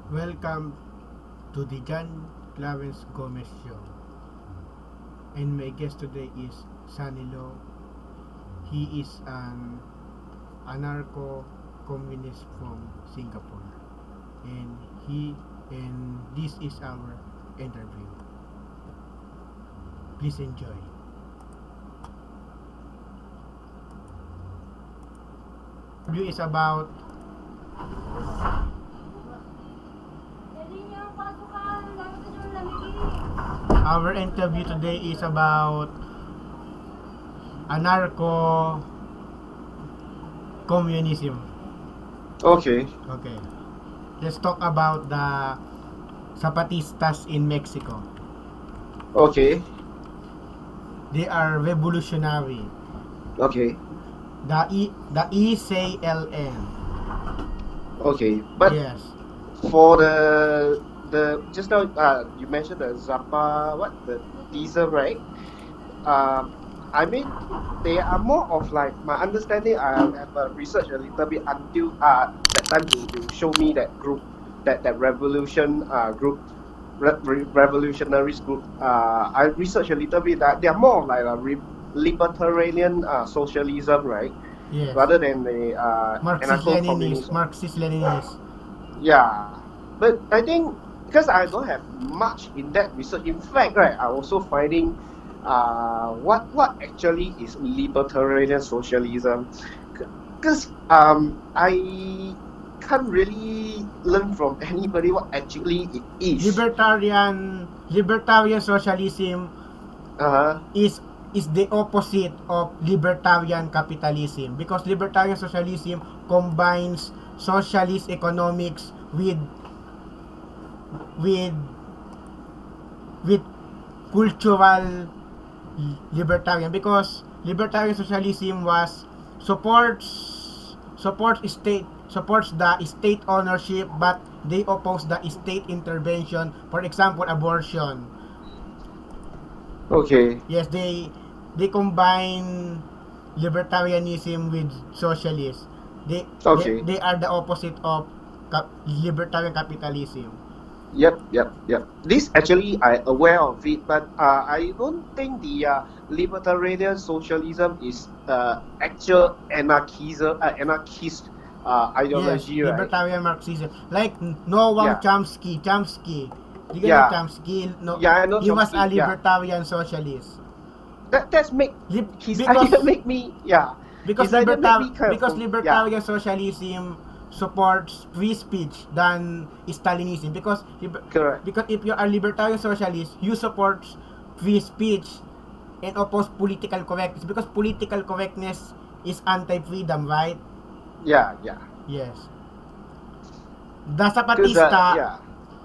Welcome to the Clarence Gomez Show. And my guest today is Sonny Low. He is an anarcho-communist from Singapore. And this is our interview. Please enjoy. Interview is about Our interview today is about anarcho-communism. Okay. Okay. Let's talk about the Zapatistas in Mexico. Okay. They are revolutionary. Okay. The ECLN. Okay. But Yes. for the just now you mentioned the the diesel, right? I mean they are more of like my understanding. I have researched a little bit until that time you show me that group, that revolution group, revolutionaries group. I researched a little bit that they are more of like a libertarian socialism, right? Yes. Rather than the anarcho-communism. Marxist-Leninist. Yeah, but I think because I don't have much in that research. In fact, right, I also finding what actually is libertarian socialism, because I can't really learn from anybody what actually it is. Libertarian socialism Uh-huh. is the opposite of libertarian capitalism, because libertarian socialism combines socialist economics with with cultural libertarian, because libertarian socialism was supports the state ownership, but they oppose the state intervention, for example abortion. Okay. Yes, they combine libertarianism with socialist. Okay. They are the opposite of libertarian capitalism. Yep. This actually I aware of it, but I don't think the libertarian socialism is actual anarchist Yes, ideology, right? libertarian Marxism. Like Noam Yeah, Chomsky. Chomsky. Do you know yeah, Chomsky? No, yeah. I know he was a Chomsky. Yeah, libertarian socialist. that's make Lib- his idea because make me, yeah. because His idea make me kind of yeah. libertarian socialism supports free speech than Stalinism, Correct. because if you are libertarian socialist, you support free speech and oppose political correctness, because political correctness is anti-freedom, right? Yeah. Yes. The Because Zapatista yeah.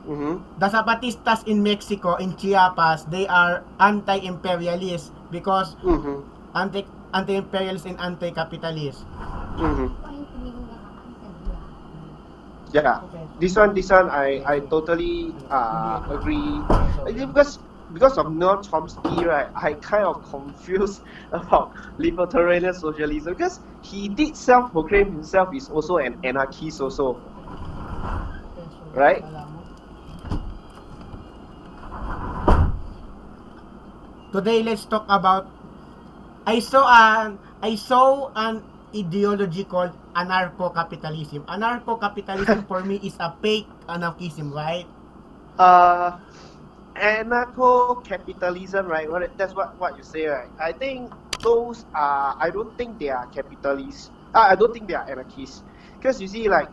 Mm-hmm. the Zapatistas in Mexico, in Chiapas, they are anti-imperialist, because Mm-hmm. anti-imperialist and anti-capitalist. Mm-hmm. Yeah, this one I totally agree. Because of Noam Chomsky, right, I kind of confused about libertarian socialism, because he did self-proclaim himself is also an anarchist also, right? Today, let's talk about. I saw an ideology called anarcho capitalism. Anarcho capitalism for me is a fake anarchism, right? uh Anarcho-capitalism, right? That's what you say, right? I think those are. I don't think they are capitalists. I don't think they are anarchists, because you see, like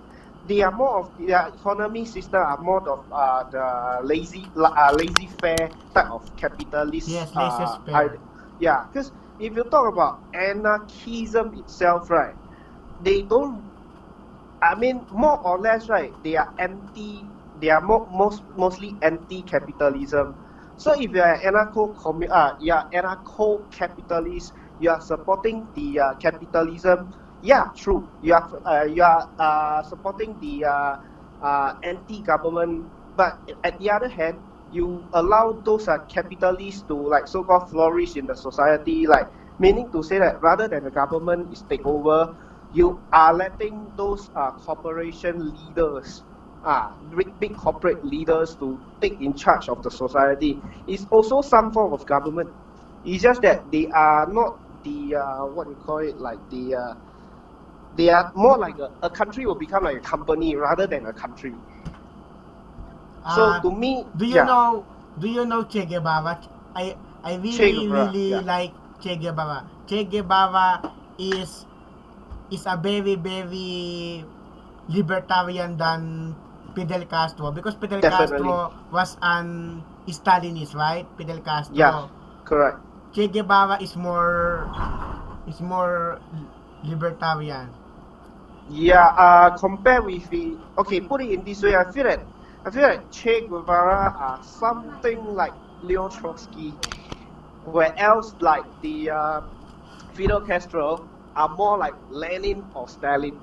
they are more of their economy system are more of the lazy-faire type of capitalist. Yes, laissez-faire. Yeah, because if you talk about anarchism itself, right? They don't. I mean, more or less, right? They are anti. They are mostly anti-capitalism. So if you are anarcho-capitalist, you are supporting the capitalism. Yeah, true. You are supporting the anti-government, but at the other hand, you allow those capitalists to like so-called flourish in the society, like meaning to say that rather than the government is take over, you are letting those corporation leaders big corporate leaders to take in charge of the society. It's also some form of government. It's just that they are not the what you call it, like they are more like a country will become like a company rather than a country. So to me, do you yeah, know Che Guevara? I Che really Guevara, yeah, like Che Guevara. Che Guevara is a very libertarian than Fidel Castro, because Fidel definitely, Castro was an Stalinist, right? Fidel yeah, Castro. correct. Che Guevara is more libertarian. Yeah, compare with the okay, put it in this way, I feel like Che Guevara are something like Leo Trotsky, where else like the Fidel Castro are more like Lenin or Stalin.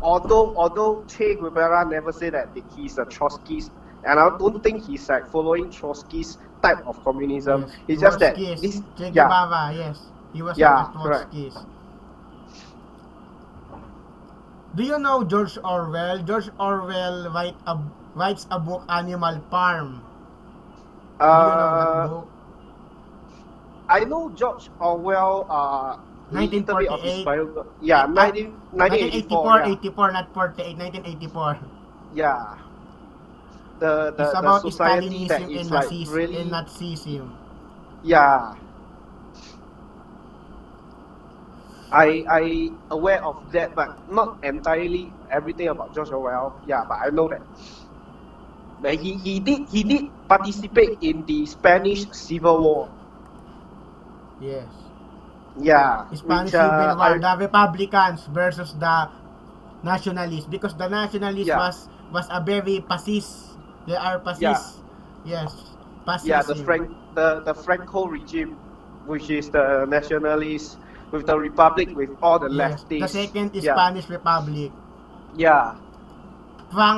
Although Che Guevara never said that he's a Trotskyist, and I don't think he's like following Trotsky's type of communism. Yes, It's just that Trotskyist. this, Che yeah, Guevara, yes, he was like a yeah, correct. Trotskyist. Do you know George Orwell? George Orwell writes a book, Animal Farm. Do you know that Uh, book? I know George Orwell. Little bit of his 1948. biography. Yeah, 1984. 1984, Yeah, 84, not 48. 1984. yeah. It's The about society that Stalinism is and like really, Nazism. yeah. I aware of that, but not entirely everything about George Orwell. Yeah, but I know that. But he did participate in the Spanish Civil War. Yes. Yeah, which Spanish Civil War, I the Republicans versus the Nationalists, because the Nationalists yeah was a very fascist. They are yeah fascist. Yes, yeah fascism. the Franco regime, which is the nationalists with the republic with all the Yes, the leftists. second is Yeah, Spanish Republic. yeah,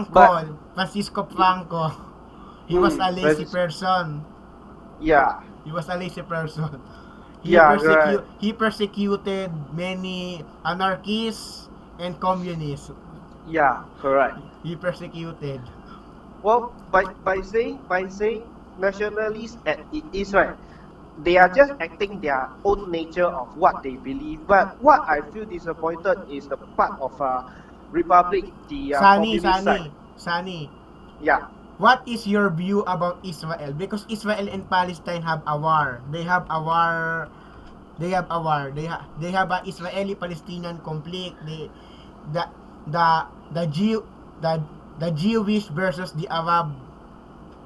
but Franco, Francisco Franco. He was a lazy but person. yeah, He was a lazy person. yeah, right. He persecuted many anarchists and communists. Yeah, correct. He persecuted. Well, by saying nationalists at it is right, they are just acting their own nature of what they believe. But what I feel disappointed is the part of republic, the communist side. Sunny. Yeah, What is your view about Israel? Because Israel and Palestine have a war. They have a war. They have a Israeli-Palestinian conflict. The the Jew the the Jewish versus the Arab.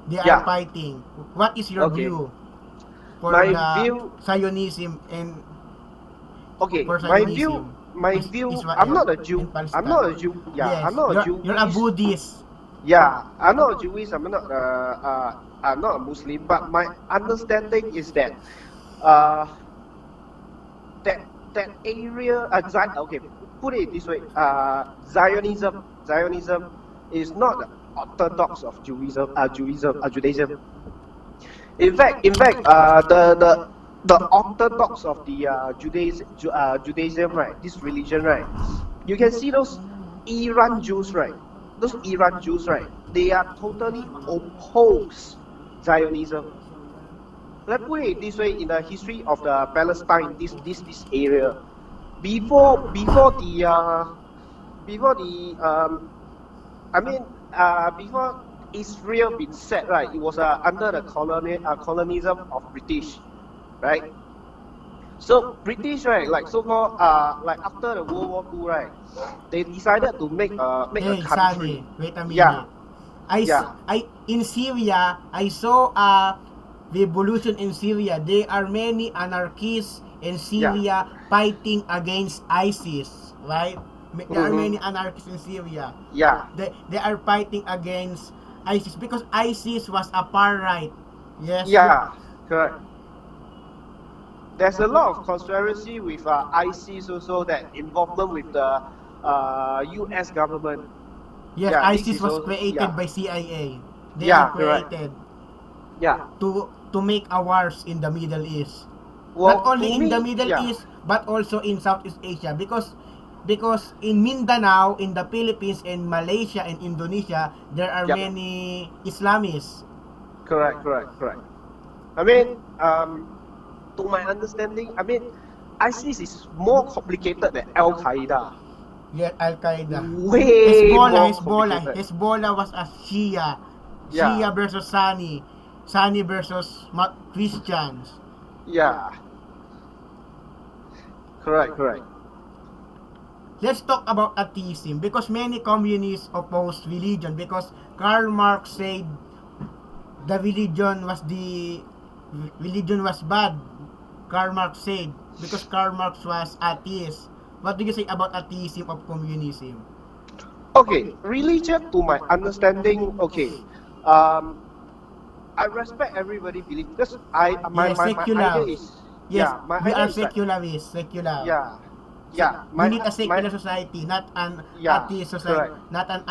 They are yeah. fighting. What is your Okay. view for My the view. Zionism and Okay. for My view. Zionism? My view. I'm Israel not a Jew. and I'm not a Palestine. Jew. Yeah, Yes, I'm not a you're a Jewish. Buddhist. Yeah, I'm not a Jewish. I'm not a Muslim. But my understanding is that uh that area. Okay, put it this way. Zionism is not the orthodox of Judaism. In fact, the orthodox of the Judaism, right? This religion, right? You can see those Iran Jews, right? Those Iran Jews, right? They are totally opposed Zionism. Let's put it this way: in the history of the Palestine, this area, before before the I mean before Israel been set, right? It was under the colonism of British, right? So British, right, like so called like after the World War II, right, they decided to make a Hey, country. Sunny, wait a Yeah, minute. yeah, In Syria, I saw a revolution in Syria. There are many anarchists in yeah. Syria fighting against ISIS, right? There are Mm-hmm. many anarchists in Syria. Yeah, They are fighting against ISIS because ISIS was a far right. Yes, yeah, correct. There's a lot of conspiracy with ISIS also, that involvement with the U.S. government. yes, Yeah, this ISIS is was also, created yeah, by CIA. They are yeah, correct. created Yeah. to make a wars in the Middle East. Not Well, only to in the me, Middle yeah, East but also in Southeast Asia, because because in Mindanao, in the Philippines, and Malaysia and Indonesia, there are Yep. many Islamists. Correct. Correct. Correct. I mean, to my understanding, I mean, ISIS is more complicated than Al Qaeda. Yeah, Al Qaeda. Way more complicated. Hezbollah was a Shia. Yeah. Shia versus Sunni. Sunni versus Christians. Yeah. Correct. Correct. Let's talk about atheism because many communists oppose religion because Karl Marx said the religion was bad. Karl Marx said because Karl Marx was atheist. What do you say about atheism of communism? Okay. Religion, to my understanding, okay. Um, I respect everybody belief because Yes, my idea secular. is, Yes, yeah, my we idea are is like, secularists. Secular. yeah, yeah, We need a my secular society, not an yeah, atheist society, correct, not an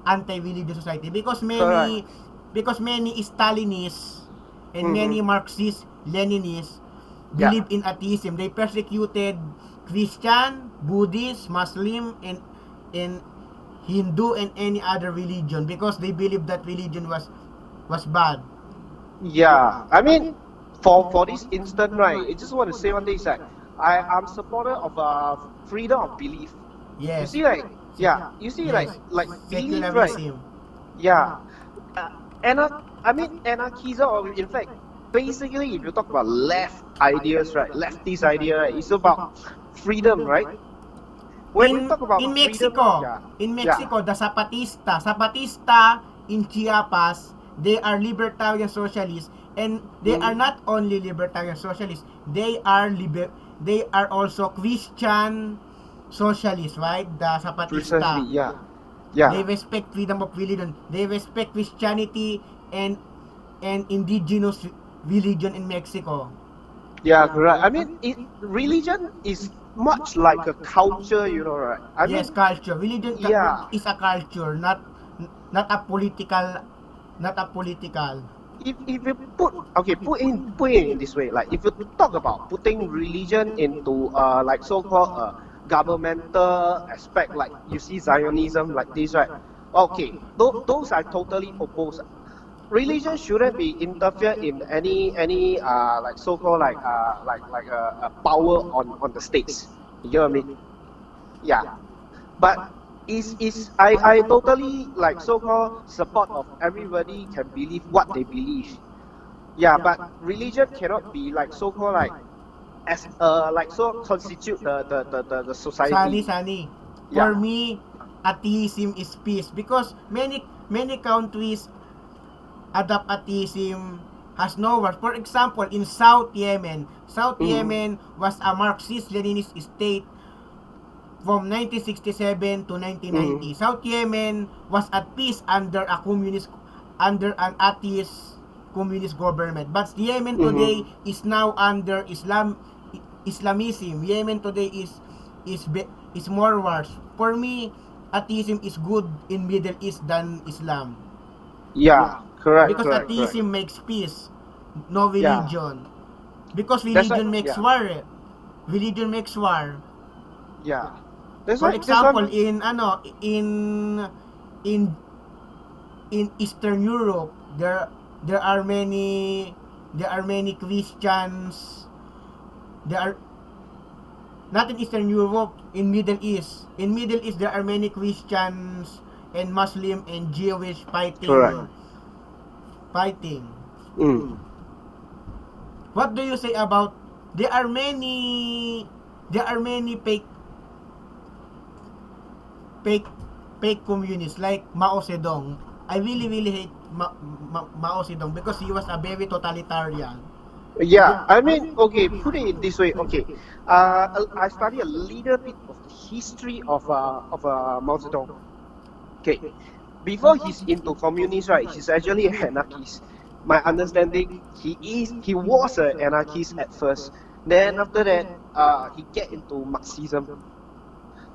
anti-religious society correct. because many Stalinists and Mm-hmm. many Marxist Leninists Yeah, believe in atheism. They persecuted Christian, Buddhist, Muslim, and Hindu and any other religion because they believe that religion was bad. yeah. I mean, for this instant, right? I just want to say one thing is that I'm supporter of freedom of belief. You Yes. see, like, Sec- yeah, you see, yes. like belief, right? Secularism. Yeah. Uh, I mean, anarchism, or in fact, basically, if you talk about left ideas, right, leftist idea, right, it's about freedom, right? When we in talk about in freedom, Mexico, yeah, in yeah, Mexico, the Zapatista in Chiapas, they are libertarian socialists, and they are mm, not only libertarian socialists, they are also Christian socialists, right? The precisely, Zapatista. yeah, They yeah, respect freedom of religion. They respect Christianity and indigenous religion in Mexico. yeah, correct. I mean, religion is much like a culture, right? I Yes, mean, culture. Religion yeah, is a culture, not a political, not a political. if you put it in this way, like if you talk about putting religion into like so-called governmental aspect, like you see Zionism like this, right? Okay, those I totally oppose. Religion shouldn't be interfered in any like so-called like power on the states. You get what I mean? Yeah, but is I totally like so-called support of everybody can believe what they believe. Yeah, but religion cannot be like so-called like as like so constitute the Sunny, society. Sunny. For Yeah. me, atheism is peace because many countries adopt atheism has no wars. For example, in South Mm-hmm. Yemen was a Marxist-Leninist state from 1967 to Mm-hmm. 1990. South Yemen was at peace under an atheist communist government. But Yemen Mm-hmm. today is now under Islamism. Yemen today is is more worse. For me, atheism is good in Middle East than Islam Yeah. Correct. because Correct. Correct. atheism makes peace, no Yeah. religion. Because That's why. religion makes Yeah. war. Religion makes war. Yeah. That's For why. That's why. example, in in Eastern Europe, there are many Christians. There are not in Eastern Europe, in Middle East. In Middle East, there are many Christians and Muslim and Jewish Correct. fighting. Mm. What do you say about there are many fake fake communists like Mao Zedong. I really hate Mao Zedong because he was a very totalitarian. Yeah, I mean, okay, put it in this way. Okay, I study a little bit of the history of Mao Zedong. Okay, before he's into communist, right? He's actually an anarchist. My understanding, he was an anarchist at first. Then after that, he get into Marxism.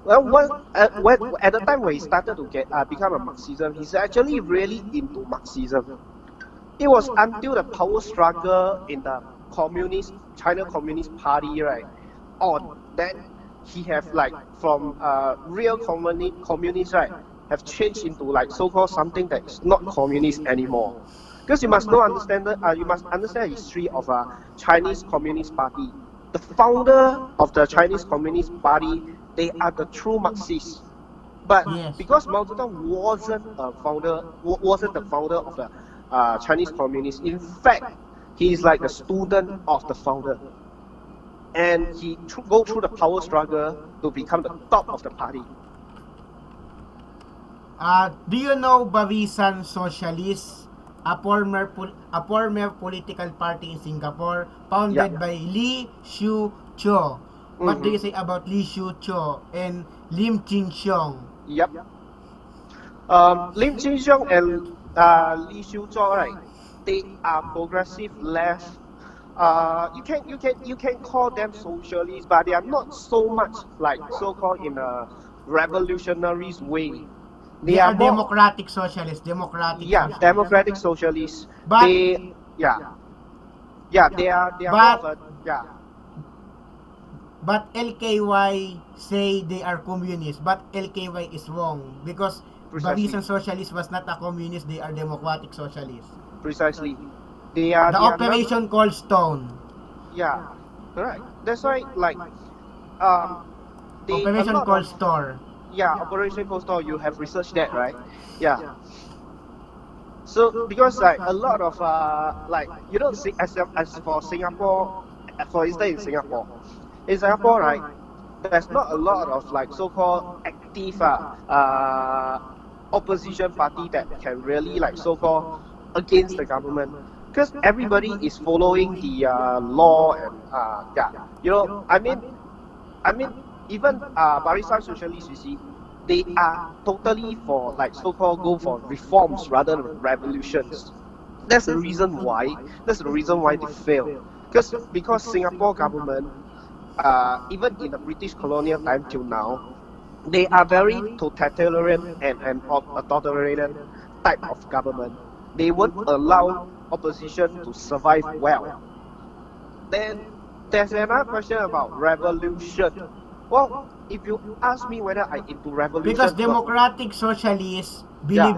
Well, at the time when he started to get become a Marxism, he's actually really into Marxism. It was until the power struggle in the China Communist Party, right, on then he have like from real communist, right, have changed into like so-called something that is not communist anymore. Because you must understand the history of a Chinese Communist Party. The founder of the Chinese Communist Party, they are the true Marxists. But Yes. because Mao Zedong wasn't the founder of the Chinese Communists. In fact, he is like the student of the founder, and he go through the power struggle to become the top of the party. Do you know Barisan Sosialis, a former political party in Singapore, Yeah. founded by Lee Siew Cho? What do you Mm-hmm. say about Lee Siew Cho and Lim Chin Siong? Yep. Lim Chin Siong and Lee Siew Cho, right? They are progressive left. You can call them socialists, but they are not so much like so-called in a revolutionary way. They They are are more, democratic socialists, democratic yeah, socialists. democratic socialists. But They, yeah, yeah, they are more but of a, yeah, but LKY say they are communist, but LKY is wrong because precisely, Barisan Socialist was not a communist, they are democratic socialists. precisely. They are The they are not, Operation Cold Stone. yeah, correct. That's why like um they a Operation lot Cold of, Store. yeah, Operation Coastal. You have researched that, right? Yeah. So because like a lot of like you know as for Singapore, for instance in Singapore, right, there's not a lot of like so-called active opposition party that can really like so-called against the government, because everybody is following the law and yeah, I mean, even Barisan Socialists, you see, they are totally for like so-called go for reforms rather than revolutions. That's the reason why. That's the reason why they fail. Because Singapore government, even in the British colonial time till now, they are very totalitarian and authoritarian type of government. They won't allow opposition to survive well. Then there's another question about revolution. Well, if you ask me whether I into Because revolution, well, democratic socialists yeah.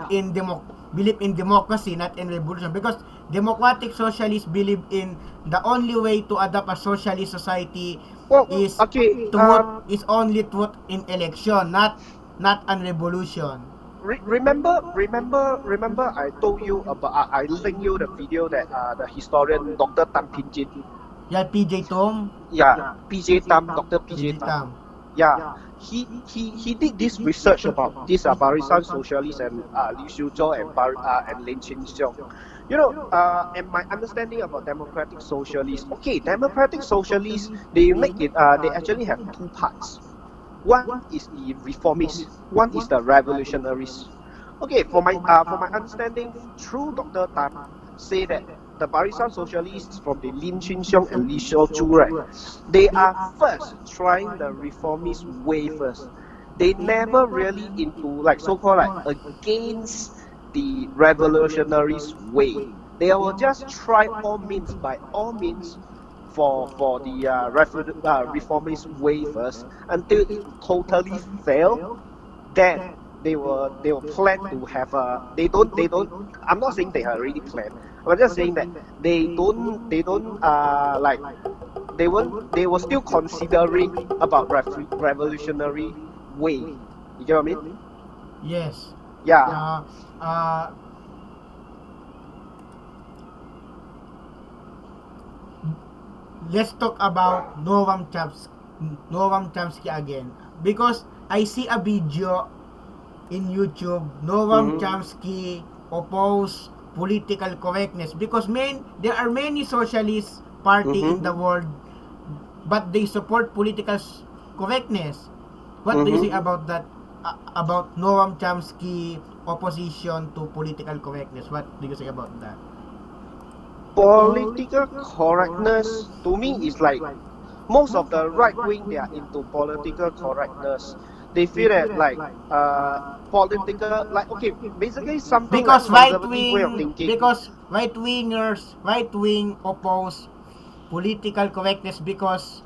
believe in democracy, not in revolution. Because democratic socialists believe in the only way to adopt a socialist society Well, is okay. to vote is only to vote in election, not an revolution. Remember. I told you about. I linked you the video that the historian Dr. Tan Pinjin, Yeah, PJ Tom, yeah, PJ Tam, Dr. PJ PJ Tam, Tam. yeah, he did this research about this Barisan Socialist and Liu Xiuzhou and Lin Chin Xiong. And my understanding about democratic socialists. Okay, democratic socialists, they actually have two parts. One is the reformists, one is the revolutionaries. Okay, for my understanding, through Dr. Tam say that the Barisan Socialists from the Lin Chin Xiong and Li Xiuzhou, right, they are first trying the reformist way first. They never really into like so-called like against the revolutionaries way. They will just try all means by all means for the reformist way first until it totally fail. Then they will plan to have a they don't I'm not saying they have already planned. I'm just saying that they don't like they were still considering about revolutionary way. You get what I mean? Yes. Yeah. Uh, uh, let's talk about Noam Chomsky again, because I see a video in YouTube. Noam Mm-hmm. Chomsky oppose political correctness because there are many socialist party in Mm-hmm. the world, but they support political correctness. What do you say Mm-hmm. about that? About Noam Chomsky opposition to political correctness? What do you say about that? Political correctness to me is like most of the right wing, they are into political correctness. They feel that like political, like, okay, basically something like conservative way of thinking. Because right wing oppose political correctness because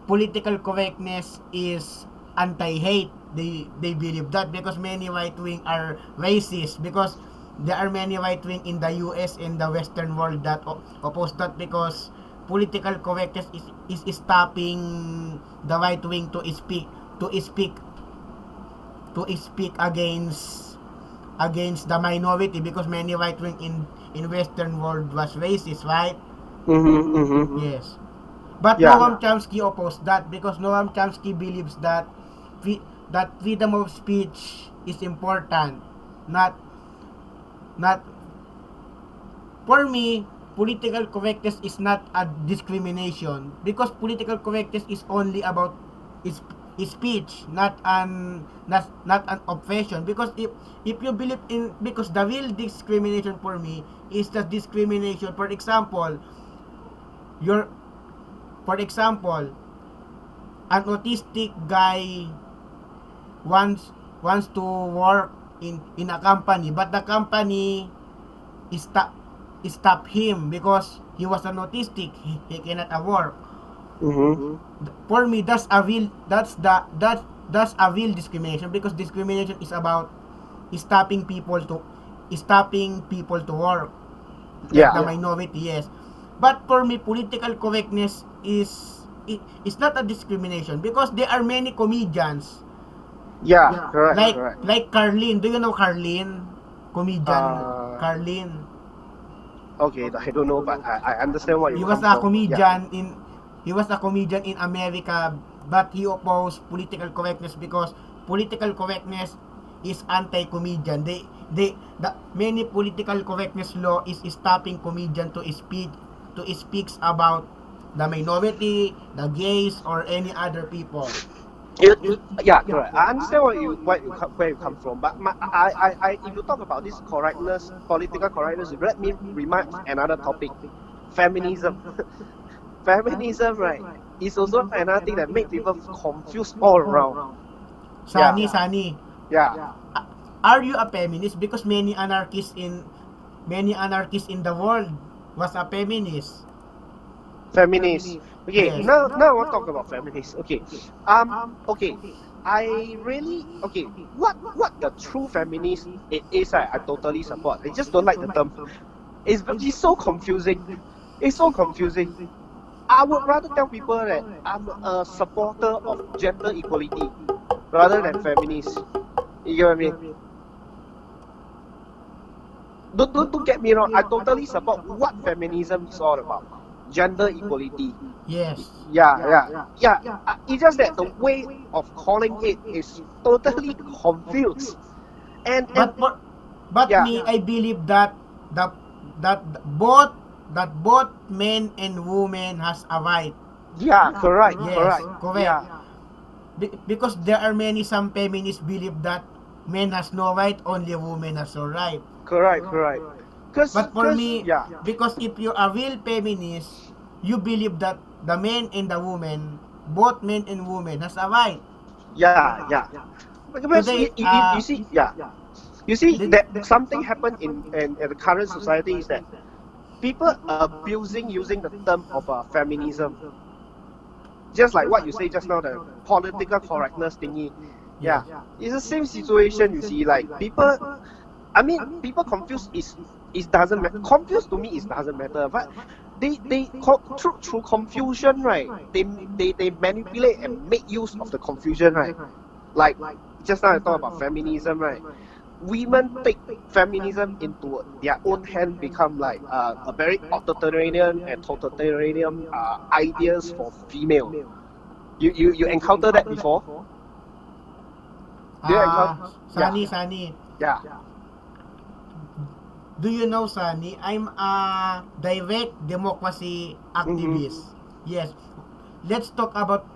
political correctness is anti-hate. They believe that because many right wing are racist, because there are many right wing in the US and the Western world that oppose that, because political correctness is stopping the right wing to speak against the minority, because many right wing in Western world was racist, right? Mm-hmm. Mm-hmm. Yes. But Yeah. Noam Chomsky opposed that, because Noam Chomsky believes that that freedom of speech is important. Not not for me, political correctness is not a discrimination, because political correctness is only about is speech, not an oppression. Because if you believe in, because the real discrimination for me is the discrimination, for example, your for example, an autistic guy wants to work in a company, but the company stop stop him because he was an autistic, he cannot work. Mm-hmm. For me, that's a real discrimination, because discrimination is about stopping people to work, like the Yeah. minority, yes. But for me, political correctness is not a discrimination, because there are many comedians, Yeah. Correct. like Correct. Carlin. Do you know Carlin? Comedian Uh. Carlin. Okay. I don't know, but I understand where you He was come a from. Yeah. comedian in America, but he opposed political correctness, because political correctness is anti-comedian. Many political correctness law is stopping comedian to speaks about the minority, the gays, or any other people. Yeah, correct. I understand where you come from, but if you talk about this correctness, political correctness, let me remind of another topic, feminism. Feminism, right, is also another thing that make people confused all around. Yeah, Sunny, yeah, are you a feminist? Because many anarchists in the world was a feminist. feminist. Okay, Yes. now I want to talk about feminists. Okay, um, okay, I really okay. What the true feminist it is, I totally support. I just don't like the term. It's so confusing. It's so confusing. I would rather tell people that I'm a supporter of gender equality rather than feminist. You get what I mean? Don't get me wrong. I totally support what feminism is all about. Gender equality. Yes. Yeah, yeah, yeah. It's just that the way of calling it is totally confused. And But yeah, me, I believe that that that both both men and women has a right. yeah, correct, Yes, correct. correct. Yeah, Because there are many, some feminists believe that men has no right, only women has a right. correct, correct. But for me, Yeah, because if you're a real feminist, you believe that the men and the woman, both men and women has a right. yeah, yeah. Because Today, you see, yeah, you see the, that something happened in the current society is that people abusing using the term of feminism, just like what you say just now, the political correctness thingy. yes. Yeah, it's the same situation. You see, like people. I mean, people confused is doesn't matter. Confused to me is doesn't matter, but through confusion, right? They manipulate and make use of the confusion, right? Like just now I talk about feminism, right? Women take feminism into their own hand, become like a very authoritarian and totalitarian ideas for female. You encounter that before? Do you encounter? Yeah, Sunny, yeah. do you know, Sunny, I'm a direct democracy Mm-hmm. activist. Yes. Let's talk about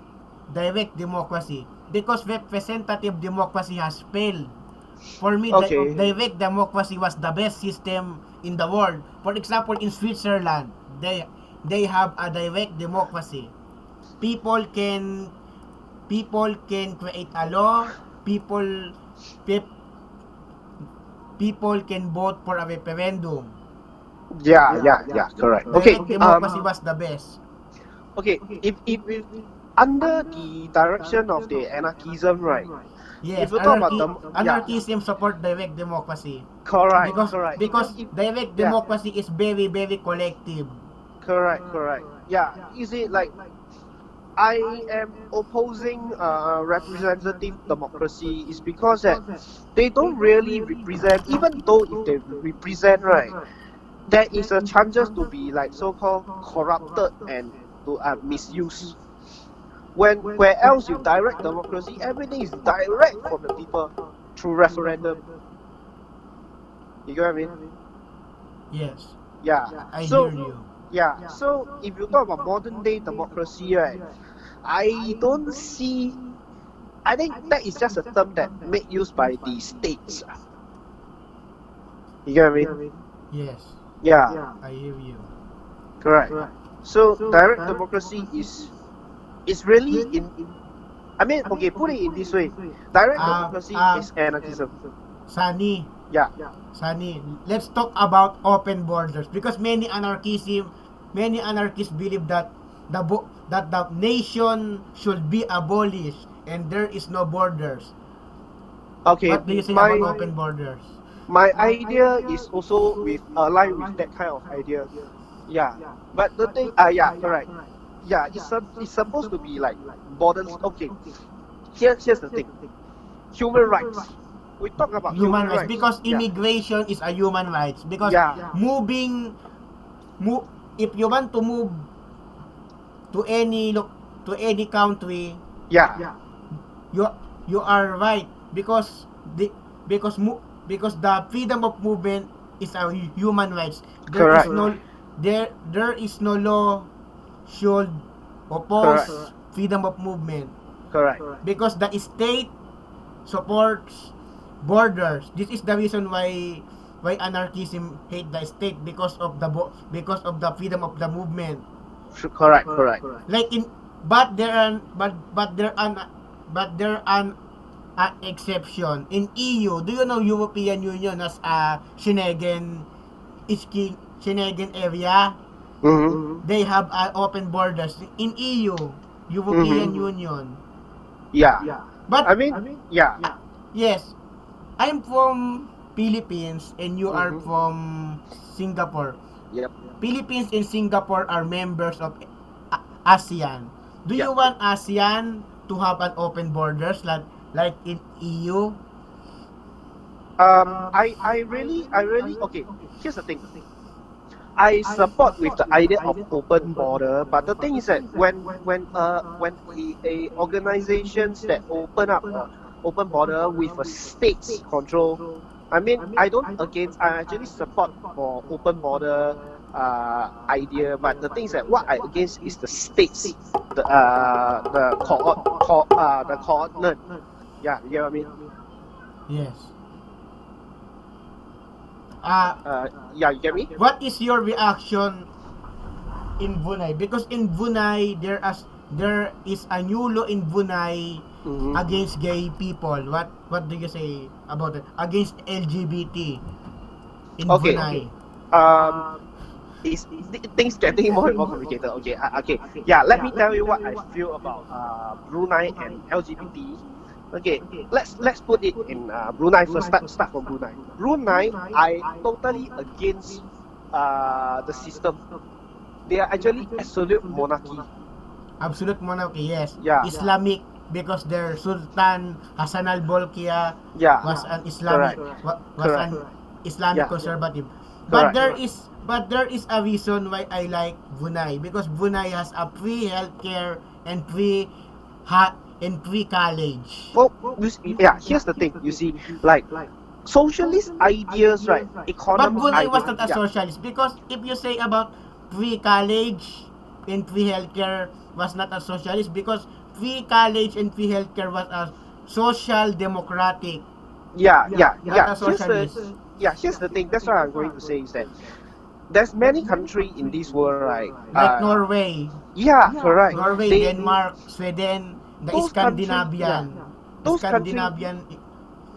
direct democracy, because representative democracy has failed. For me, Okay. direct democracy was the best system in the world. For example, in Switzerland, they have a direct democracy. People can create a law. Pe- people can vote for a referendum. Yeah, yeah, yeah. Correct. Okay. Direct democracy was the best. Okay. If under the direction of the anarchism, right? If Yes, you talk about them, yeah, anarchism support direct democracy. correct, Because correct. because If direct yeah, democracy is very very collective. correct, correct. Yeah, you see, like I am opposing representative democracy is because that they don't really represent, even though if they represent, right, there is a chances to be like so-called corrupted and to misuse. When where else you direct democracy, everything is direct from the people through referendum. You get what I mean? Yes, Yeah. I hear So you. yeah. So if you talk about modern day democracy, right, I don't see. I think that is just a term that made use by the states. You get what I mean? Yes, Yeah. I hear you. Correct. So direct democracy is really in. I mean, okay, put it in this way: direct Uh, democracy uh, is anarchism. Sunny, Yeah. Sunny, let's talk about open borders because many anarchists believe that that the nation should be abolished and there is no borders. Okay. What do you say about My open borders? my idea is also with aligned with that kind of idea. Yeah. But the thing, yeah, correct. Yeah, it's supposed to be like borders. Okay. Here's the thing. Human rights. We talk about Human human rights rights. because Yeah. immigration is a human rights because Yeah. moving move if you want to move to to any country Yeah. you you are right because the because because the freedom of movement is a human rights. There is Correct. no there is no law should Correct. oppose freedom of movement Correct. because the state supports borders. This is the reason why anarchism hate the state because of the freedom of the movement. Correct. Correct. Like in but there are an exception in EU. Do you know European Union as a Schengen area? Mm-hmm. They have open borders in EU, Mm-hmm. European Union. Yeah. But I mean, yeah. yes, I'm from Philippines and you are Mm-hmm. from Singapore. Yep. Philippines and Singapore are members of ASEAN. Do you Yep. want ASEAN to have an open borders like in EU? I really, okay. Here's the thing. I support with the idea of open border, but the thing is that when a organizations that open up a open border with a state's control, I mean I don't against I actually support for open border idea, but the thing is that what I against is the states the coordinate. Yeah, you get what I mean? Yes. Uh, Yeah, you get me? what is your reaction in Brunei? Because in Brunei there is a new law in Brunei Mm-hmm. against gay people. What do you say about it? Against LGBT in Okay. Brunei. Um, things getting more and more complicated. Okay, okay, yeah. Let me tell you what I feel about Brunei and LGBT. Okay, let's put it in Brunei first. Start from Brunei. Brunei, I totally against the system. They are actually absolute monarchy. Absolute monarchy, yes. Yeah, Islamic because their Sultan Hassan al-Bolkiah yeah, was an Islamic correct, was correct, an Islamic yeah, conservative. But correct. there is a reason why I like Brunei because Brunei has a free healthcare and free college. Well, yeah. Here's the thing. You see, like socialist ideas, right? But Economic Brunei was ideas. not a Yeah, socialist because if you say about free college and free healthcare was not a socialist because free college and free healthcare was a social democratic, yeah, yeah, not yeah. a socialist. Here's the thing. That's what I'm going to say is that there's many country in this world, right? Like Norway, Yeah, correct. They Denmark, Sweden, the those country, yeah, those country, Scandinavian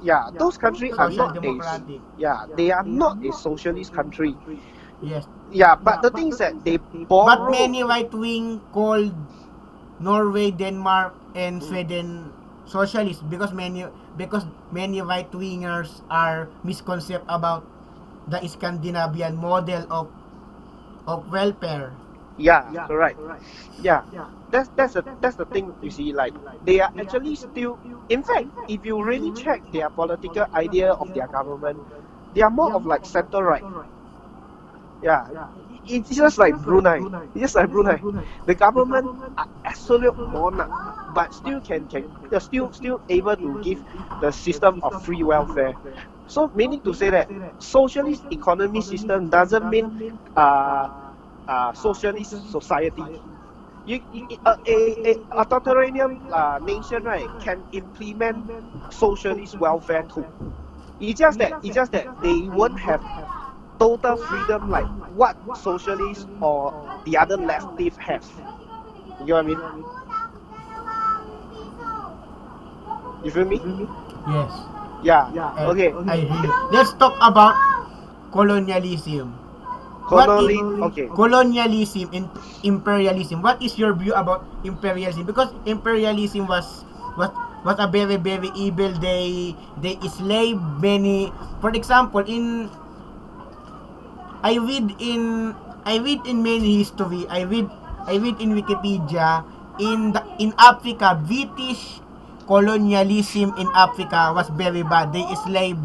yeah, those country are social not a, democratic. yeah, they are not a socialist country. Yes. Yeah, but the thing is that they But borrow. many right wing called Norway, Denmark, and Mm. Sweden socialist, because many right wingers are misconcept about the Scandinavian model of welfare. Yeah, correct. Yeah, that's the thing. You see, like they are actually still. In fact, if you really check their political idea of their government, they are more of like center right. Yeah, it's just like Brunei. It's just like Brunei. The government are absolute monarch, but still able to give the system of free welfare. So meaning to say that socialist economy system doesn't mean uh socialist society. A authoritarian nation, right, can implement socialist welfare too. It's just that they won't have total freedom like what socialists or the other leftists have. You get what I mean? You feel me? Yes. Yeah. Okay. I hear you. Let's talk about colonialism. What is Okay. colonialism and imperialism? What is your view about imperialism? Because imperialism was was a very evil. They slave many. For example, I read in I read in many history. I read in Wikipedia in Africa, British colonialism in Africa was very bad. They enslaved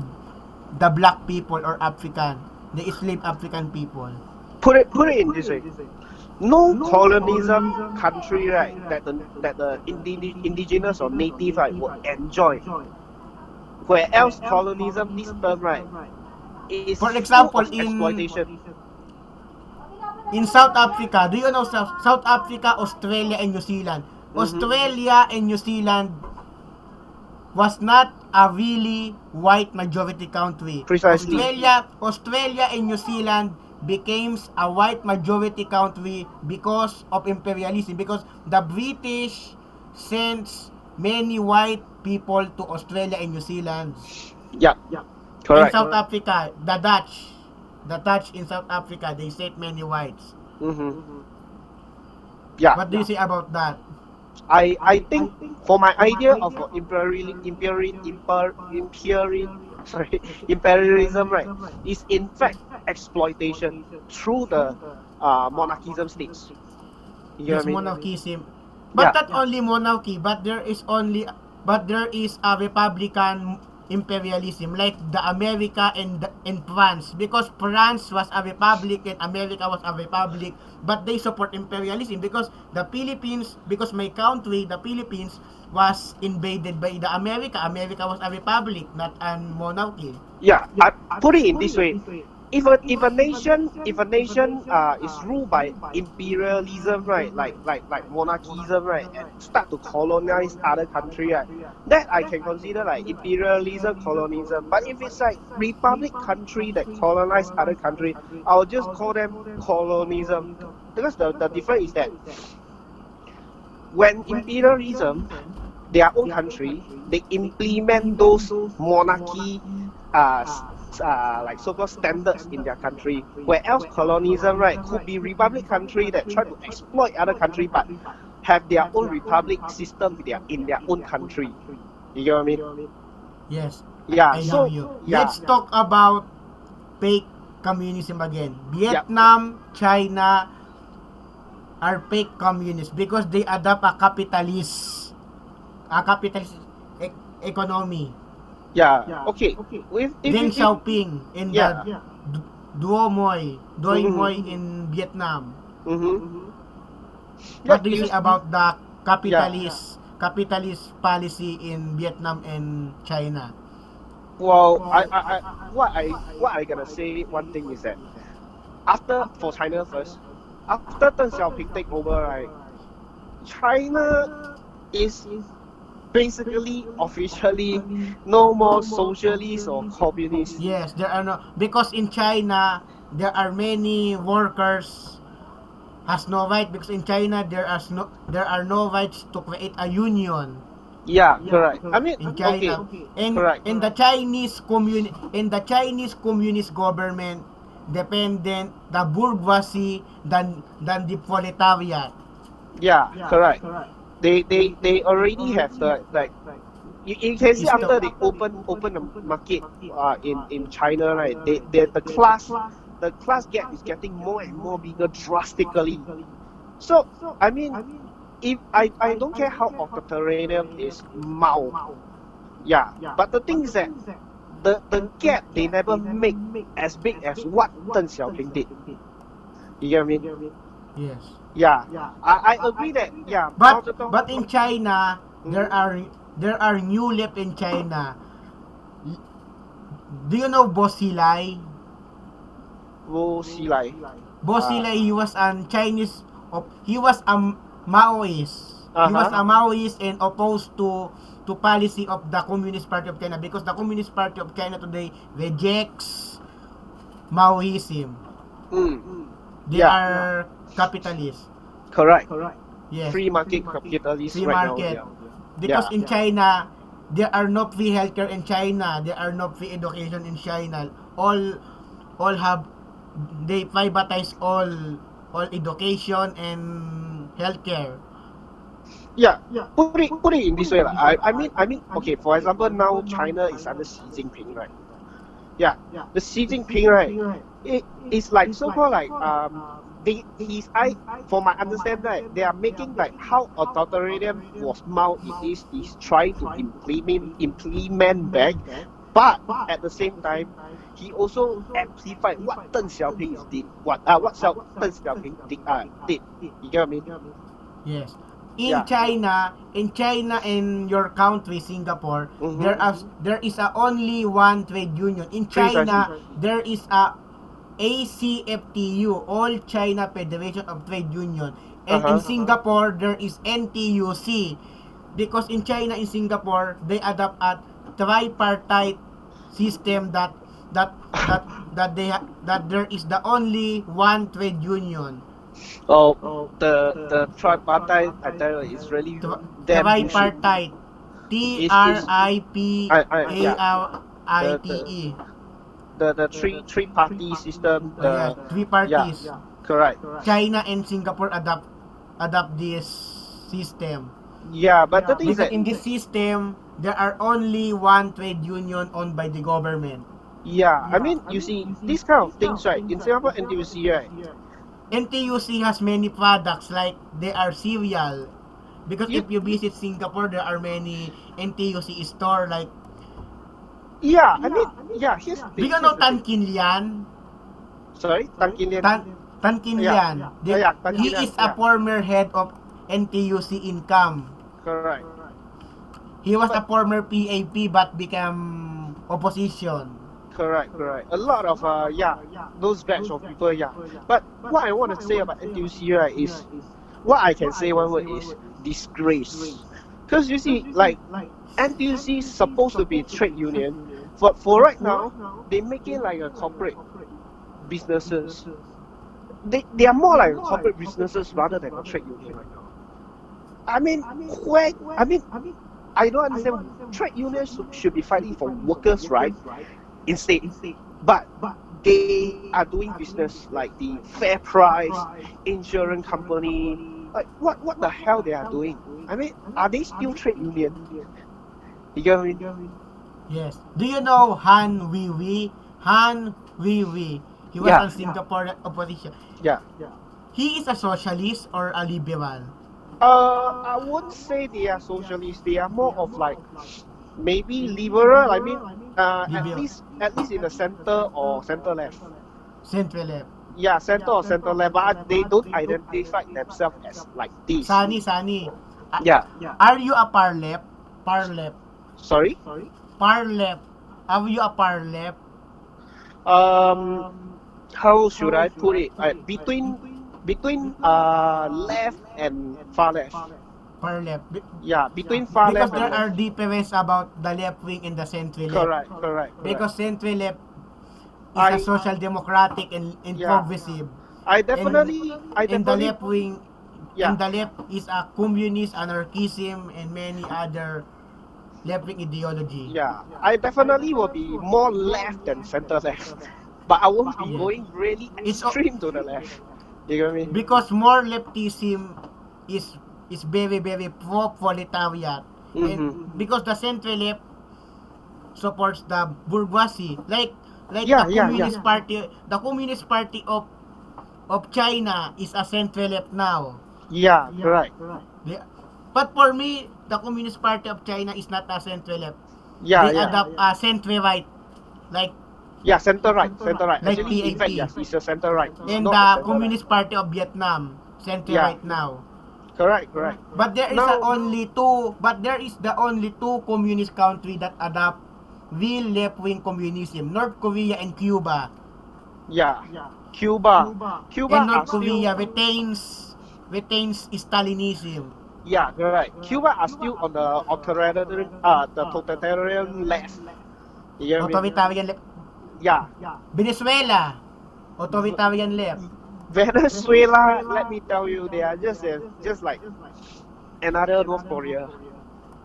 the black people or African. They enslaved African people. Put it in this way. No colonialism country, right, that the indigenous or native, right, will enjoy. Where else colonialism, this term, right, is For full example, of exploitation. in South Africa, do you know South Africa, Australia, and New Zealand? Mm-hmm. Australia and New Zealand was not a really white majority country. Precisely. Australia and New Zealand became a white majority country because of imperialism, because the British sent many white people to Australia and New Zealand. Yeah. In Correct. South Africa, the Dutch in South Africa, they sent many whites. Mm-hmm. Yeah. What do you say about that? I think for my idea of sorry, imperialism, right, is in fact exploitation through the monarchism states. You get what Yes, I mean? monarchism. But Yeah. not only monarchy, but there is a republican imperialism like the America and France, because France was a republic and America was a republic, but they support imperialism because my country, the Philippines, was invaded by the America was a republic, not a monarchy. Yeah. I put it in this way. If a nation is ruled by imperialism, right, like monarchism, right, and start to colonize other country, right, that I can consider like imperialism, colonialism. But if it's like republic country that colonize other country, I'll just call them colonialism, because the difference is that when imperialism, their own country, they implement those monarchy like so-called standards in their country. Whereas colonialism, right, could be republic country that try to exploit other country but have their own republic system in their own country. You get what I mean? Yes, Yeah. I hear So you. yeah, Let's talk about fake communism again. yeah, Vietnam, China are fake communists because they adopt a capitalist economy. yeah. Okay. If Deng if Xiaoping in the yeah. Doi Mm-hmm. Moi in Vietnam. Mm-hmm. Yeah. What do you say about the capitalist policy in Vietnam and China? Well, what I gonna say. One thing is that after for China first, after Deng Xiaoping take over, right, China is basically officially no more socialist or communist. Yes, there are no, because in China there are many workers has no right, because in China there are no rights to create a union Yeah, correct. I mean, in okay, China. And correct. the Chinese communist government dependent the bourgeoisie than the proletariat. Yeah, correct. They already have the like you can see after they open the market in China, right? The class gap is getting more and more bigger drastically. So I mean, if I don't care how authoritarian is Mao, yeah, but the thing is that the gap they never make as big as what Deng Xiaoping did. You get what I mean? Yes. Yeah, I agree that yeah, Mao But Zedong. but in China, Mm-hmm. there are new left in China. Do you know Bo Xilai? Wu Xilai. Bo Xilai, he was an Chinese. He was a Maoist. He was Uh-huh. a Maoist and opposed to policy of the Communist Party of China because the Communist Party of China today rejects Maoism. Mm. They Yeah, are capitalists. correct. Yes, Free market capitalist free right now. market. Yeah. Because Yeah. in China, there are no free healthcare in China. There are no free education in China. All have they privatize all education and healthcare. Yeah. Put it in this way. Like, I mean, okay, for example, now China is under Xi Jinping, right? Yeah. The Xi Jinping, right? It is like so called like he's I for my understanding, right, they are making like how authoritarian was Mao is trying to implement back, but at the same time he also amplified what Deng Xiaoping is did Deng Xiaoping did. You get what I mean? Yes. Yeah. In China and your country, Singapore, Mm-hmm. there is a only one trade union. In Precisely. China, there is a ACFTU, All China Federation of Trade Union. And in Uh-huh. Singapore, there is NTUC. Because in China and Singapore, they adopt a tripartite system that that that there is the only one trade union. Oh, the tripartite I tell you is really damn bullshit. Tripartite. T R Is I P I A yeah, R I the T the E. the three party system, Yeah, three yeah, parties. correct. China and Singapore adopt this system. Yeah, but the thing is Because that in this system, there are only one trade union owned by the government. yeah, I mean you see these kind of things, right, in Singapore NTUC, right? NTUC has many products like they are cereal. Because You if you visit Singapore, there are many NTUC store like. yeah, I mean yeah, Do you know here's the Tan thing. Kin Lian? Sorry, Tan Kim Lian. Tan Kin Yeah, Lian. yeah, Tan Kim He Lian, is a yeah, former head of NTUC income. correct. He was a But former PAP but became opposition. correct. A lot of yeah, those batch of people, yeah. But what I want to say about NTUC, right, is what I can say one word is disgrace. Because you see, like NTUC is supposed to be trade union, but for right now, they make it like a corporate businesses. They are more like a corporate businesses rather than a trade union right now. I mean, where I don't understand. Trade unions should be fighting for workers' right instead, but they are doing business like the fair price insurance company. Like what the hell they are doing? I mean, are they still trade union? You get what I mean? Yes. Do you know Han Weiwei? Han Weiwei. He was Yeah, on Singapore opposition. yeah. He is a socialist or a liberal? I won't say they are socialists. They are more of like maybe liberal. I mean, Liberal. at least in the center or center left. Central left. Yeah, center or center left, but they don't identify themselves as like this. Sunny. Yeah. Are you a par left? Par left. Sorry. Par left. Are you a par left? Um, how should I put it? Between left and far left. Par left. Yeah, between far Because left and there are left. difference about the left wing and the central left. Correct. Because central left is a I social democratic and yeah. progressive. I And in the definitely left wing in yeah. the left is a communist, anarchism and many other left wing ideology. Yeah, I definitely will be more left than center left, but I won't be Yes. going really It's extreme to the left. You get what I mean? because more leftism is is very very pro-proletariat, and Mm-hmm. because the center left supports the bourgeoisie, like Yeah, yeah, yeah. the Communist Party of China is a center left now. Yeah, correct. Yeah. But for me, the Communist Party of China is not a center left. Yeah, They yeah. adopt a center right, like Yeah, center right, center right. like Actually, in fact, PAP, yes, it's a center right. It's and not a the center left. Communist Party of Vietnam, center Yeah, right now. correct, correct. But there is a Now, only two. But there is the only two communist country that adopt real left-wing communism: North Korea and Cuba. yeah, Cuba. Cuba And are North still, Korea retains Stalinism, yeah, correct. Cuba are still on the totalitarian left. You get what I mean? authoritarian left. Yeah. Venezuela, V- authoritarian left. Venezuela, let me tell you, they are just like another North Korea.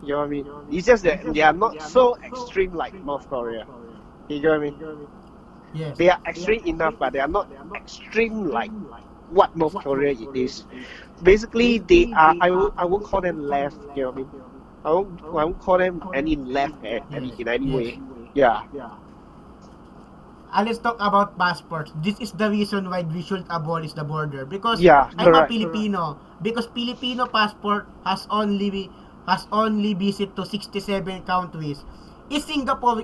You know what I mean? It's just that they are not so extreme like North Korea. You get what I mean? Yes. They are extreme enough, but they are not extreme like what North Korea it is. Basically, they are. I won't call them left. You know what I mean? I won't call them any left in any Yes. way. Yeah. Let's talk about passports. This is the reason why we should abolish the border, because Yeah. I'm a Correct. Filipino. Because Filipino passport has only visit to 67 countries. Is Singapore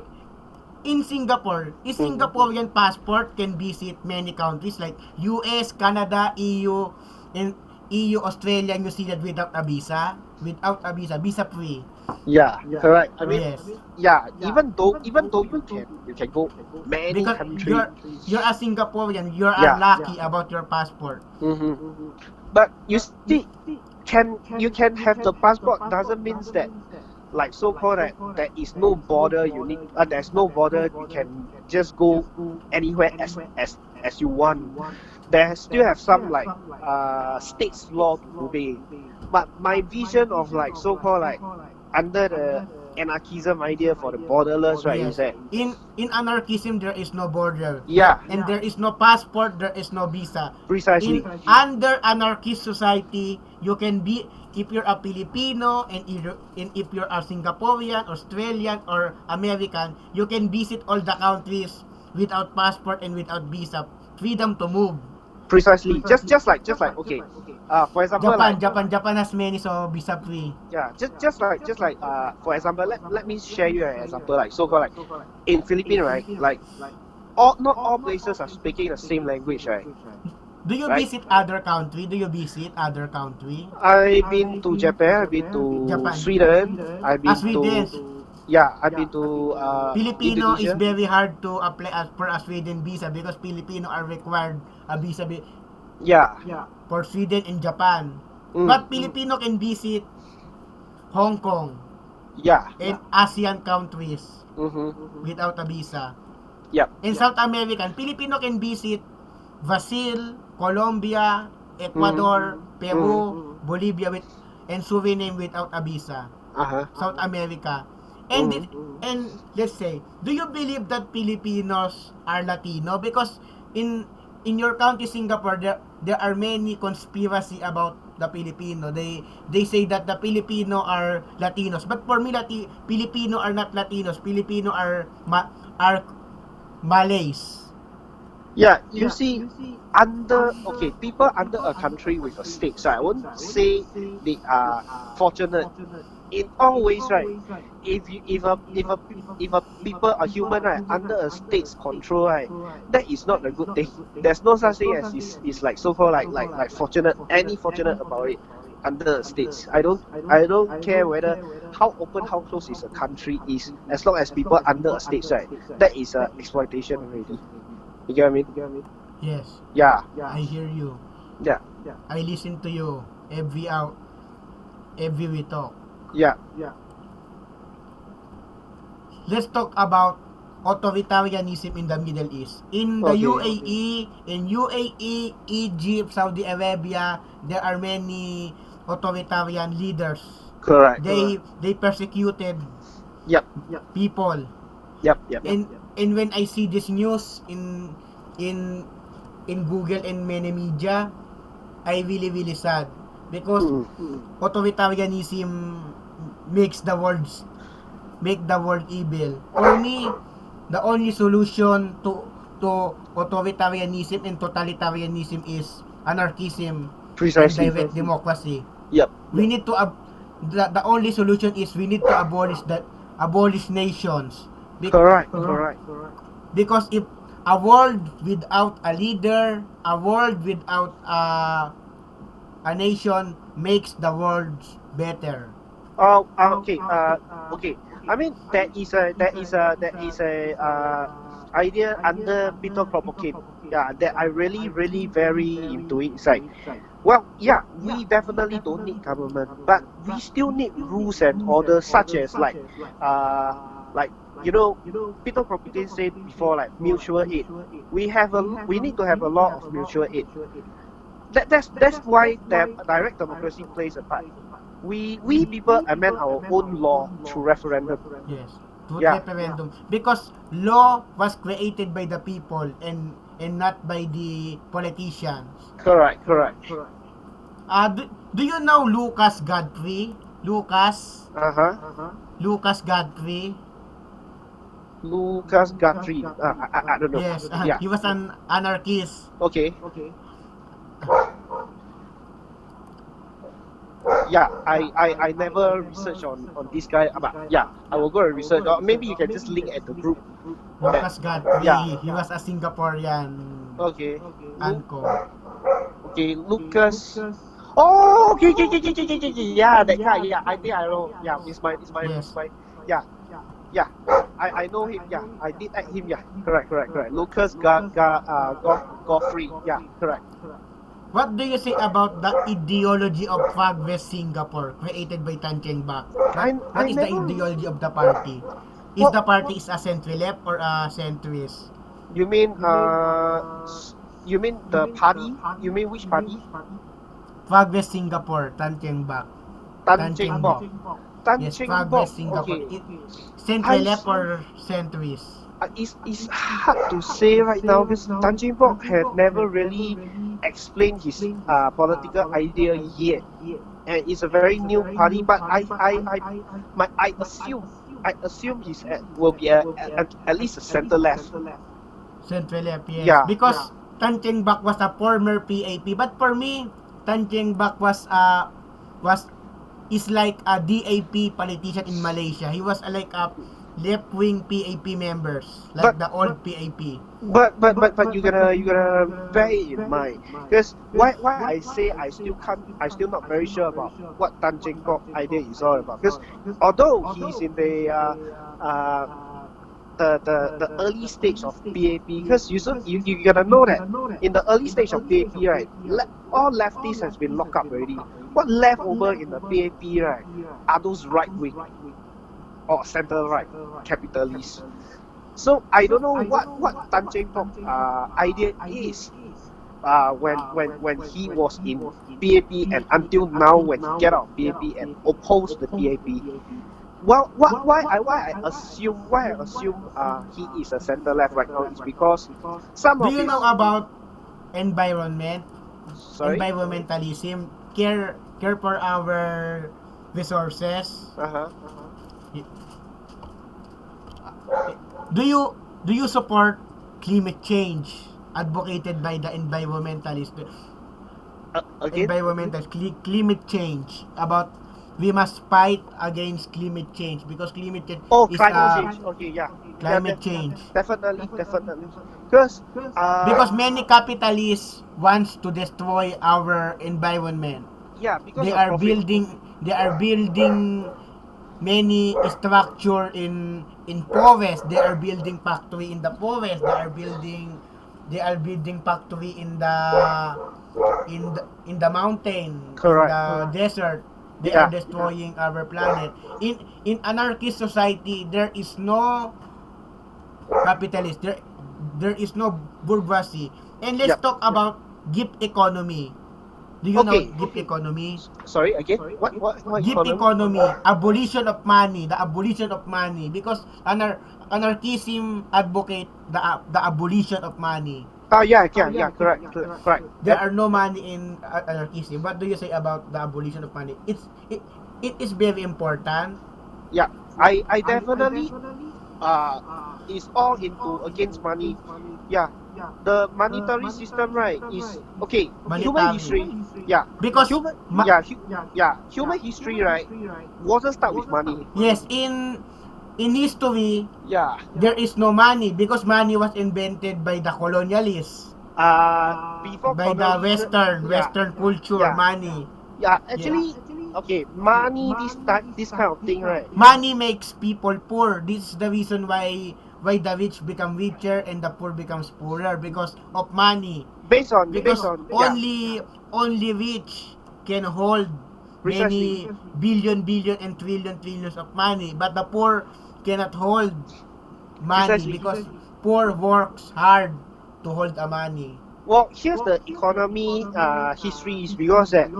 in Singapore, is Mhm. Singaporean passport can visit many countries like US, Canada, EU, and EU, Australia, New Zealand without a visa, visa free. Yeah. Correct. I mean, Yes. yeah. Even though you can go many Because countries. you're a Singaporean, you're Yeah. lucky about your passport. Mm-hmm. But you see, you can have the passport doesn't mean that like so called that there is no border there's no border you can just go anywhere as you want. There still have some like states law to obey. But my vision of like so called like under the anarchism idea for the borderless, right, is Yes. that In anarchism there is no border. yeah, And there is no passport, there is no visa. In precisely. under anarchist society, you can be, if you're a Filipino and if you're a Singaporean, Australian, or American, you can visit all the countries without passport and without visa. Freedom to move. Precisely. Just like okay. For example like Japan has many, so visa free. yeah, just like for example, let me share you an example like so called like in Philippines, right? Like all not all places are speaking the same language, right? Do you Right? visit other country? Do you visit other country? I've been to Japan, I've been to Japan. Sweden, I've been Sweden. to yeah, I've been to Filipino is Indonesia. very hard to apply as per a Sweden visa because Filipino are required a visa Yeah. for Sweden and Japan. Mm. But Filipino can visit Hong Kong Yeah. and ASEAN countries Mm-hmm. without a visa. Yep. In South American, Filipino can visit Brazil, Colombia, Ecuador, Peru, Bolivia and Suriname without a visa. Uh-huh. South America. And and let's say, do you believe that Filipinos are Latino? Because in your country Singapore, there are many conspiracy about the Filipino. They say that the Filipino are Latinos, but for me, Filipino are not Latinos. Filipino are Malays. Yeah, you see, people under a country with a state, so I won't say they are fortunate in all ways, right? If a people a human right under a state's control, right, that is not a good thing. There's no such thing as is like so called like fortunate fortunate about it under a states. I don't care whether how open how close is a country is, as long as people under a states, right, that is exploitation already. You get what I mean? Yes, Yeah. I hear you. Yeah. I listen to you every we talk. Yeah. Let's talk about authoritarianism in the Middle East. In the Okay. UAE, Egypt, Saudi Arabia, there are many authoritarian leaders. Correct. They persecuted Yep. people. Yep. And when I see this news in Google and many media, I really really sad. because Mm. authoritarianism makes the world make the world evil. For me, the only solution to authoritarianism and totalitarianism is anarchism and Precisely. direct democracy. Yep. We need to the only solution is we need to abolish nations. Be- Correct. Correct. because if a world without a leader, a world without a nation makes the world better. Oh, okay. Okay. I mean, there is a idea under Peter Kropotkin. Yeah, that I really very into it. It's like, well, yeah, we definitely don't need government, but we still need rules and orders, such as uh, like Peter Kropotkin said before, like mutual aid. We need to have a law of mutual aid. That's why direct democracy plays a part. We people amend our own law through referendum. Yes, to Yeah, referendum because law was created by the people and not by the politicians. correct, correct. Do you know Lucas Godfrey? Lucas Uh huh. Lucas Godfrey. Lucas Guthrie. I don't know. Yes, Yeah. he was an anarchist. Okay. Yeah, I never research on this guy, but yeah, I will go and research. Or maybe you can just link at the group. That Lucas yeah. Godfrey. He was a Singaporean Okay. Lu- anco. okay, Lucas. Oh, okay. Yeah, that guy. Yeah, I think I know. Yeah, it's Yes. my. Yeah, yeah. I know him. Yeah, I did add him. Yeah, correct. Lucas Godfrey. Yeah, correct. What do you say about the ideology of Progress Singapore created by Tan Cheng Bak? What I is the never. ideology of the party? Is What the party is a centre left or a centrist? you mean? You mean the party? You mean which party? Progress Singapore, Tan Cheng Bak. Tan Tan Cheng Cheng Bok. Bok. Tan Yes, Cheng Bok. Progress Singapore. Okay. Centre I left or centrist? it's hard to say right now because Tan Cheng Bok had never really explained his political idea yet, and it's a very new party. But I assume will be at least a center left. Centre left, yes. Yeah. Because Tan Cheng Bak was a former PAP. But for me, Tan Cheng Bak was is like a DAP politician in Malaysia. He was like a left-wing PAP members, like But the old PAP. but you gotta bear it in mind because why I say I still not very sure about what Tan Cheng Bok idea is all about because although he's in uh the early stage of PAP because you gotta know that in the early stage of PAP, right, all leftists has been locked up already. What left over in the PAP, right, are those right wing or center right capitalists. So I don't know what Tan Cheng Bok idea is when he was in PAP and until now when he get out of PAP and oppose the PAP. Well, why I assume he is a center left right now is because some Do of you know his about environment, sorry. environmentalism, care for our resources? Uh-huh. Do you support climate change advocated by the environmentalists? Again. Climate change about we must fight against climate change because climate change Oh, is climate change. Okay, yeah. climate change Definitely. Because because many capitalists wants to destroy our environment. yeah, because They of are profit. building many structure in forest. They are building factory in the forest. They are building factory in the mountain, in Correct. the desert. They are Yeah. destroying our planet. In anarchist society, there is no capitalist. There is no bourgeoisie. And let's Yep. talk about gift economy. Do you know Okay. gift economy? Sorry again. What Gift economy? economy, abolition of money, the abolition of money because anarchism advocate the abolition of money. Yeah, correct, correct. There are no money in anarchism. What do you say about the abolition of money? It is very important. Yeah, I definitely uh is all into against money. Yeah, the monetary system, right, is okay. Human Monetary. history, yeah, Because human, yeah, yeah, human history, right, wasn't start with money. yes, in history Yeah, there is no money because money was invented by the colonialists, before by the colonialism, yeah, western culture. yeah, Money. yeah. Yeah. Actually, okay, money, this kind of thing, right? Money makes people poor. This is the reason why the rich become richer and the poor becomes poorer because of money. Based Because on, yeah, only rich can hold precisely. many billion and trillions of money, but the poor cannot hold money Precisely. because poor works hard to hold a money. Well, here's the economy history is because that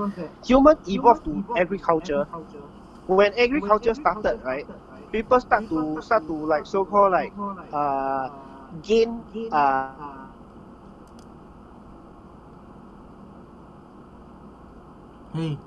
human evolved to agriculture. When agriculture started, right, people start to like so called like uh gain Hey,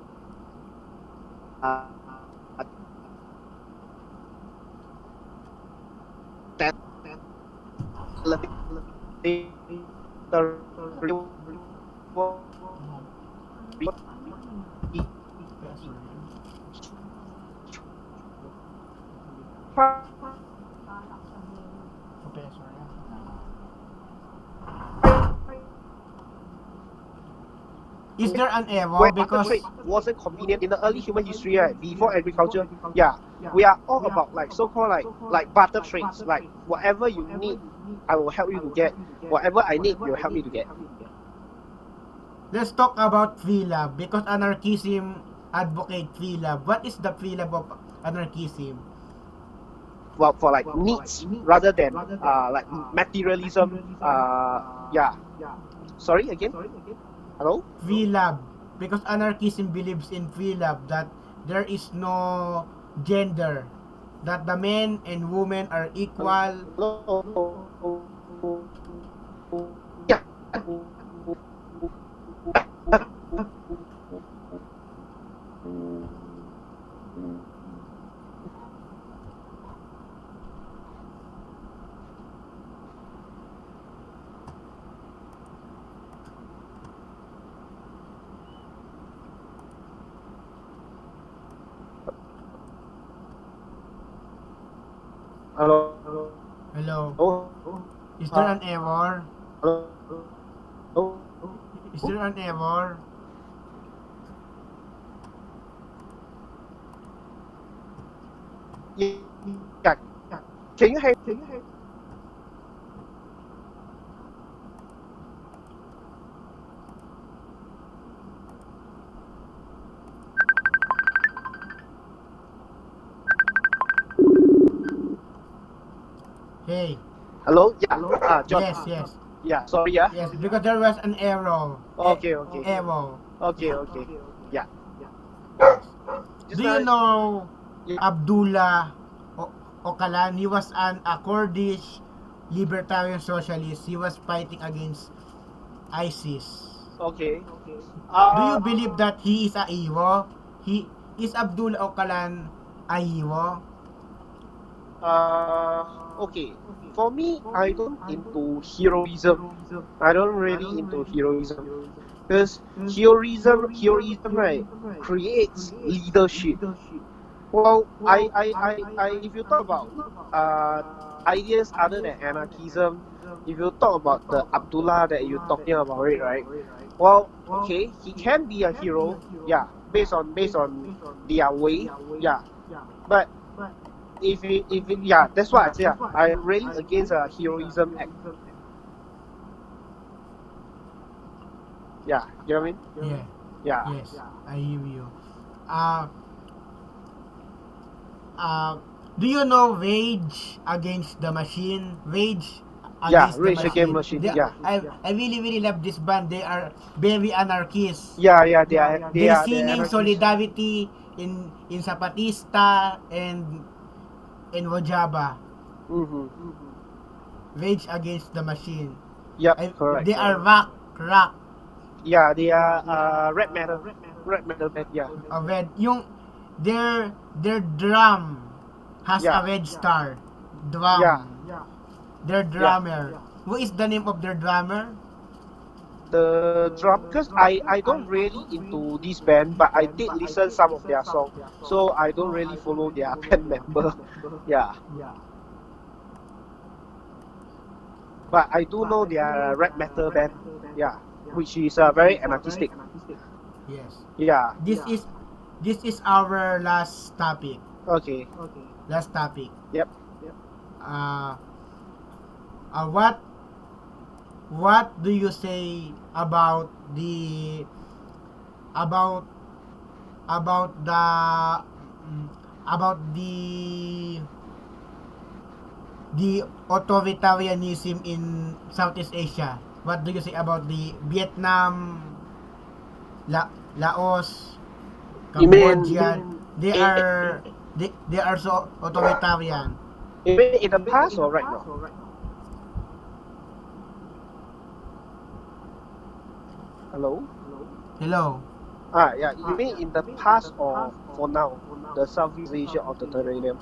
is there an error? where barter Because trade wasn't convenient in the early human history, right, before agriculture. Yeah, we are all about like so-called like barter trades, like whatever you need, I will help you to get. Whatever I need, you'll help me to get. let's talk about free love because anarchism advocate free love. What is the free love of anarchism? Well, for like needs rather than like materialism. Yeah. Sorry again. Hello. Free love because anarchism believes in free love that there is no gender, that the men and women are equal. Hello. Hello, is there Hello. an error? Is there an error? Yeah. Can you hear? Hey, Hello. Yeah. John. yes, Yeah. Sorry. Yeah. yes, because there was an error. Okay. Okay. Error. Okay. Okay. Yeah. Yes. Just Do now. you know Yeah. Abdullah Öcalan? He was a Kurdish libertarian socialist. He was fighting against ISIS. Okay. Do you Uh. believe that he is a hero? He is Abdullah Öcalan a hero? Okay. For me, I don't into heroism. I don't really into heroism because heroism, right, creates leadership. Well, if you talk about uh ideas other than anarchism, if you talk about the Abdullah that you're talking about it, right? Well, okay, he can be a hero, yeah, based on their way, yeah. But yeah, that's why I say I'm really against a heroism act. Yeah, you know what I mean? Yeah. Yeah. Yes, I hear you. Uh, uh, do you know Rage Against the Machine? Rage Yeah, Against the Rage Against Machine. Machine. Yeah. I really love this band. They are very anarchists. Yeah, They they're singing anarchists. solidarity in Zapatista and in Rojava. Mm-hmm. Rage Against the Machine. Yep, correct. They are rock. Yeah, they are red metal band. Yeah, Red, yung their drum has a yeah, red star. yeah, Drum. Their yeah. drummer. Who is the name of their drummer? The drum, because I don't really into this band, but I did listen some of their song, so I don't really follow their band member. Yeah, but I do know their rap metal band. Yeah, which is very anarchistic. Yes. Yeah. This is our last topic. Okay. Last topic. Yep. Uh, what do you say about the about about the mm, about the authoritarianism in Southeast Asia? What do you say about the Vietnam, Laos, You mean Cambodia? They i- are they are so authoritarian. you mean in the past or right now? Hello. Hello. Yeah. You mean in the past or for now? The Southeast Asia authoritarian.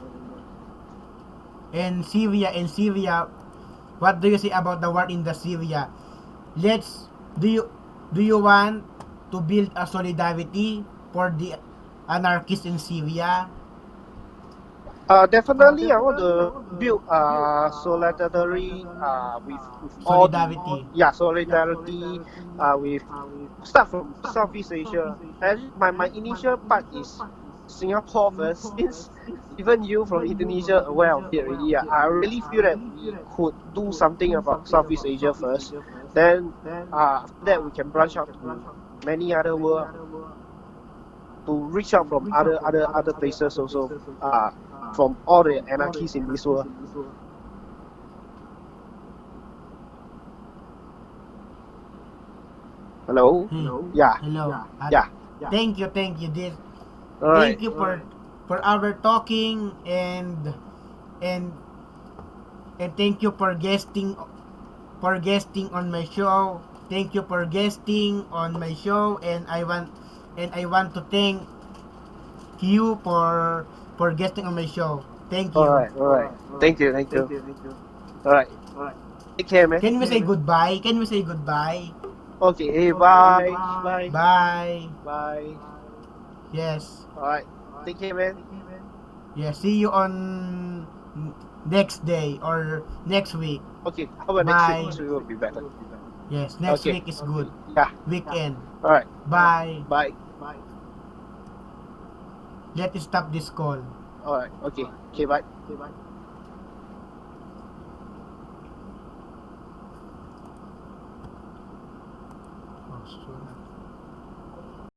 And Syria, what do you say about the war in the Syria? Let's do you want to build a solidarity for the anarchists in Syria? Definitely, I want to build solidarity with all the, Solidarity. yeah, solidarity with, start from Southeast Asia. And my initial part is Singapore first, since even you from Indonesia aware of it already. Yeah, I really feel that we could do something about Southeast Asia first. Then after that we can branch out to many other world, to reach out from other places also. From all the anarchists in this world. Hello. Hmm. Yeah. Hello. Yeah. Thank you. All right. Thank you for our talking, and thank you for guesting on my show. Thank you for guesting on my show, and I want to thank you for guesting on my show. Thank All you. right. All right. Thank you. Thank you. All right. Take care, man. Can we say goodbye? Can we say goodbye? Okay. Hey, bye. Bye. Bye. Bye. Yes. All right. Take care, man. Yes. See you on next day or next week. Okay. How about next week? Bye. Next week will be better. Yes. Next Okay. week is good. Yeah. Weekend. All right. Bye. Bye. Let's stop this call. All right. Okay. Okay. Bye. Oh, so